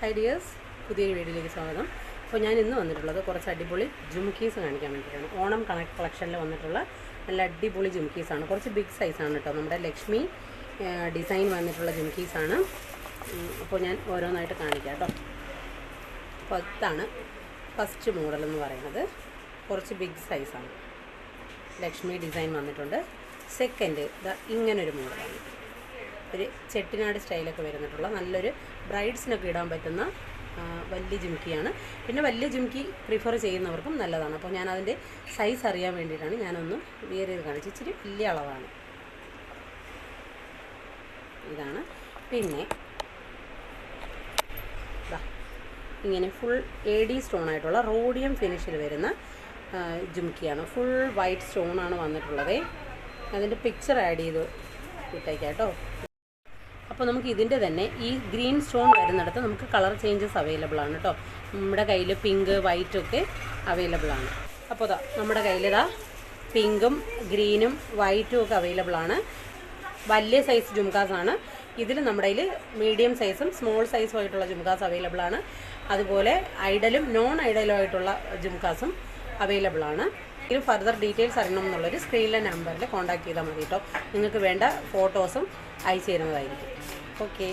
Hi dears, പുതിയൊരു വീഡിയോയിലേക്ക് സ്വാഗതം. അപ്പോൾ ഞാൻ ഇന്ന് വന്നിട്ടുള്ളത് കുറച്ച് അടിപൊളി ജുംക്കീസ് കാണിക്കാൻ വേണ്ടിയിട്ടാണ്. ഓണം കളക്ഷനിൽ വന്നിട്ടുള്ള നല്ല അടിപൊളി ജുംക്കീസാണ്. കുറച്ച് ബിഗ് സൈസാണ് കേട്ടോ. നമ്മുടെ ലക്ഷ്മി ഡിസൈൻ വന്നിട്ടുള്ള ജുംക്കീസാണ്. അപ്പോൾ ഞാൻ ഓരോന്നായിട്ട് കാണിക്കാം കേട്ടോ. അപ്പോൾ അതാണ് ഫസ്റ്റ് മോഡൽ എന്ന് പറയുന്നത്. കുറച്ച് ബിഗ് സൈസാണ്, ലക്ഷ്മി ഡിസൈൻ വന്നിട്ടുണ്ട്. സെക്കൻഡ് ഇങ്ങനൊരു മോഡലാണ്, ഒരു ചെട്ടിനാട് സ്റ്റൈലൊക്കെ വരുന്നിട്ടുള്ള നല്ലൊരു ബ്രൈഡ്സിനൊക്കെ ഇടാൻ പറ്റുന്ന വലിയ ജുംക്കിയാണ്. പിന്നെ വലിയ ജുംക്കി പ്രിഫർ ചെയ്യുന്നവർക്കും നല്ലതാണ്. അപ്പോൾ ഞാൻ അതിൻ്റെ സൈസ് അറിയാൻ വേണ്ടിയിട്ടാണ് ഞാനൊന്ന് വിയർ ചെയ്ത് കാണിച്ചത്. ഇച്ചിരി വലിയ അളവാണ്. ഇതാണ്. പിന്നെ ഇങ്ങനെ ഫുൾ AD സ്റ്റോൺ ആയിട്ടുള്ള റോഡിയം ഫിനിഷിൽ വരുന്ന ജുംക്കിയാണ്. ഫുൾ വൈറ്റ് സ്റ്റോണാണ് വന്നിട്ടുള്ളത്. അതിൻ്റെ പിക്ചർ ആഡ് ചെയ്ത് ഇട്ടേക്കാം കേട്ടോ. അപ്പോൾ നമുക്ക് ഇതിൻ്റെ തന്നെ ഈ ഗ്രീൻ സ്റ്റോൺ വരുന്നിടത്ത് നമുക്ക് കളർ ചേഞ്ചസ് അവൈലബിൾ ആണ് കേട്ടോ. നമ്മുടെ കയ്യിൽ പിങ്ക് വൈറ്റും ഒക്കെ അവൈലബിൾ ആണ്. അപ്പോൾ നമ്മുടെ കയ്യിൽ പിങ്കും ഗ്രീനും വൈറ്റും ഒക്കെ അവൈലബിൾ ആണ്. വലിയ സൈസ് ജുംക്കാസാണ്. ഇതിൽ നമ്മുടെ കയ്യിൽ മീഡിയം സൈസും സ്മോൾ സൈസും ആയിട്ടുള്ള ജുംക്കാസ് അവൈലബിൾ ആണ്. അതുപോലെ ഐഡലും നോൺ ഐഡലും ആയിട്ടുള്ള ജുംക്കാസും അവൈലബിൾ ആണ്. ഇതിൽ ഫർദർ ഡീറ്റെയിൽസ് അറിയണം എന്നുള്ളൊരു സ്ക്രീനിലെ നമ്പറിൽ കോൺടാക്ട് ചെയ്താൽ മതി കേട്ടോ. നിങ്ങൾക്ക് വേണ്ട ഫോട്ടോസും അയച്ചു തരുന്നതായിരിക്കും. ഓക്കെ.